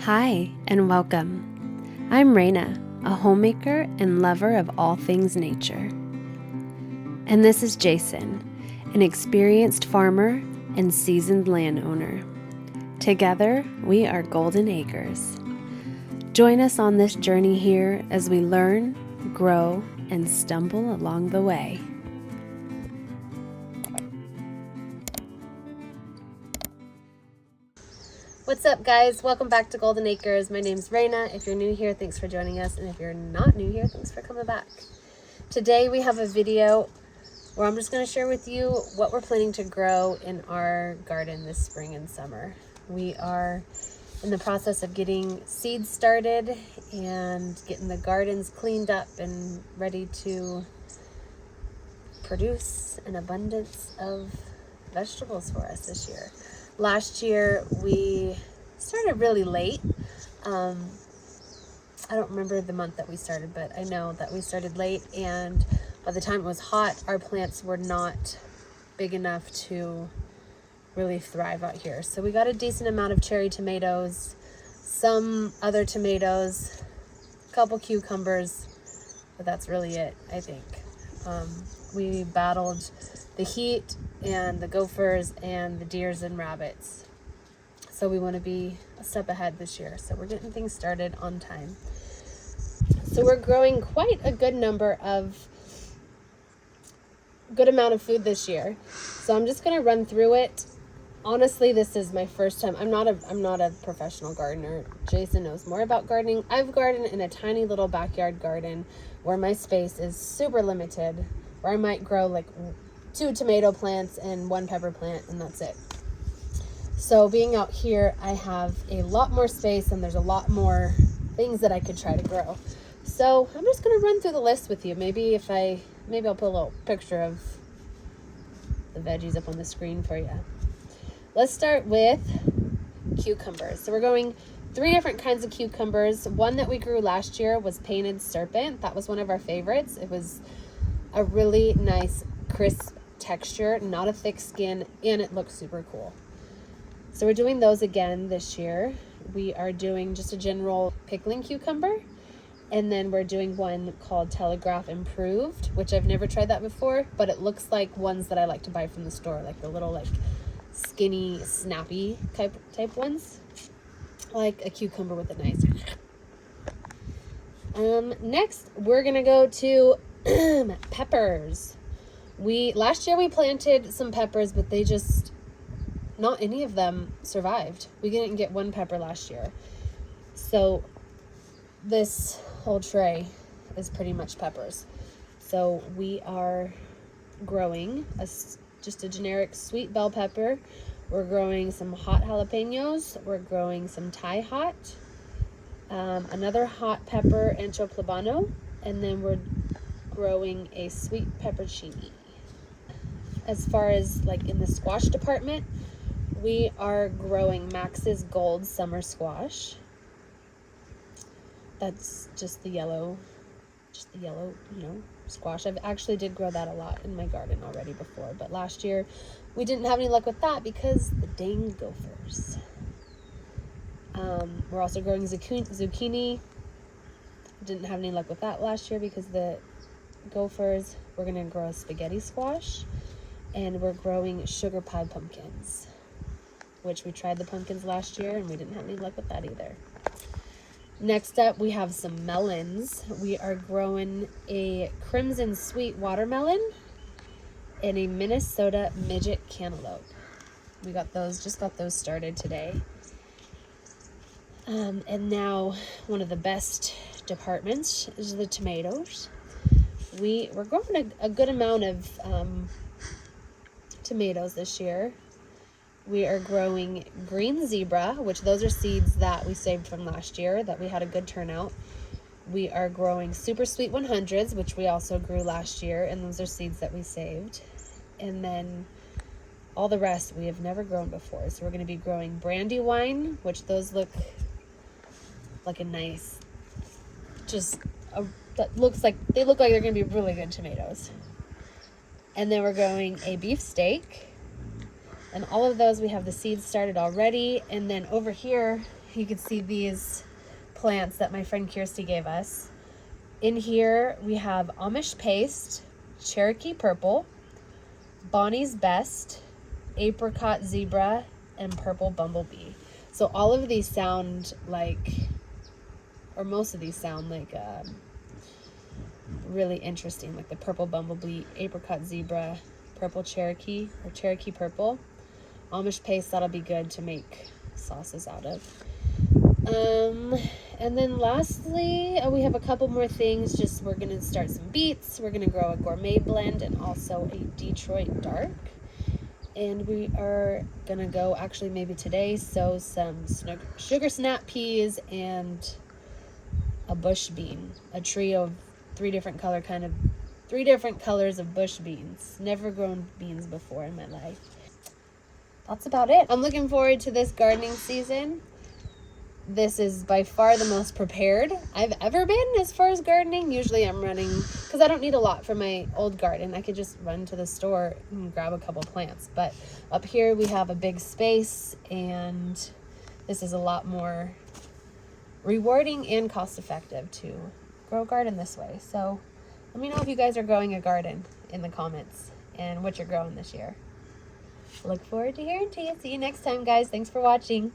Hi, and welcome. I'm Raina, a homemaker and lover of all things nature. And this is Jason, an experienced farmer and seasoned landowner. Together, we are Golden Acres. Join us on this journey here as we learn, grow, and stumble along the way. What's up, guys? Welcome back to Golden Acres. My name's Raina. If you're new here, thanks for joining us. And if you're not new here, thanks for coming back. Today we have a video where I'm just going to share with you what we're planning to grow in our garden this spring and summer. We are in the process of getting seeds started and getting the gardens cleaned up and ready to produce an abundance of vegetables for us this year. Last year we started really late. I don't remember the month that we started, but I know that we started late, and by the time it was hot, our plants were not big enough to really thrive out here. So we got a decent amount of cherry tomatoes, some other tomatoes, a couple cucumbers, but that's really it, I think. We battled the heat and the gophers and the deers and rabbits. So we want to be a step ahead this year. So we're getting things started on time. So we're growing quite a good amount of food this year. So I'm just going to run through it. Honestly, this is my first time. I'm not a professional gardener. Jason knows more about gardening. I've gardened in a tiny little backyard garden where my space is super limited, where I might grow like 2 tomato plants and 1 pepper plant, and that's it. So being out here, I have a lot more space and there's a lot more things that I could try to grow. So I'm just going to run through the list with you. Maybe I'll put a little picture of the veggies up on the screen for you. Let's start with cucumbers. So we're going 3 different kinds of cucumbers. One that we grew last year was painted serpent. That was one of our favorites. It was a really nice, crisp texture, not a thick skin, and it looks super cool. So we're doing those again this year. We are doing just a general pickling cucumber, and then we're doing one called Telegraph Improved, which I've never tried that before, but it looks like ones that I like to buy from the store, like the little skinny, snappy type ones, like a cucumber with a nice. Next, we're gonna go to peppers. Last year we planted some peppers, but not any of them survived. We didn't get 1 pepper last year. So this whole tray is pretty much peppers. So we are growing just a generic sweet bell pepper. We're growing some hot jalapenos. We're growing some Thai hot, another hot pepper, ancho poblano, and then we're growing a sweet peppercini. As far as in the squash department, we are growing Max's Gold Summer Squash. That's just the yellow, squash. I've actually did grow that a lot in my garden already before, but last year we didn't have any luck with that because the dang gophers. We're also growing zucchini. Didn't have any luck with that last year because the gophers. We're going to grow a spaghetti squash, and we're growing sugar pie pumpkins, which we tried the pumpkins last year and we didn't have any luck with that either. Next up, we have some melons. We are growing a crimson sweet watermelon and a Minnesota midget cantaloupe. We just got those started today. And now one of the best departments is the tomatoes. We're growing a good amount of tomatoes this year. We are growing green zebra, which those are seeds that we saved from last year that we had a good turnout. We are growing super sweet 100s, which we also grew last year, and those are seeds that we saved. And then all the rest we have never grown before. So we're going to be growing brandywine, which those look like a nice, they look like they're going to be really good tomatoes. And then we're growing a beefsteak. And all of those, we have the seeds started already. And then over here you can see these plants that my friend Kirsty gave us. In here we have Amish paste, Cherokee purple, Bonnie's best, apricot zebra, and purple bumblebee. So all of these sound like, or most of these sound like really interesting, like the purple bumblebee, apricot zebra, purple Cherokee, or Cherokee purple. Amish paste, that'll be good to make sauces out of. And then lastly, we have a couple more things. Just we're gonna start some beets. We're gonna grow a gourmet blend and also a Detroit dark. And we are gonna go, actually maybe today, sow some sugar snap peas and a bush bean, a trio of three different colors of bush beans. Never grown beans before in my life. That's about it. I'm looking forward to this gardening season. This is by far the most prepared I've ever been as far as gardening. Usually I'm running, because I don't need a lot for my old garden. I could just run to the store and grab a couple plants. But up here we have a big space, and this is a lot more rewarding and cost effective to grow a garden this way. So let me know if you guys are growing a garden in the comments and what you're growing this year. Look forward to hearing to you. See you next time, guys. Thanks for watching.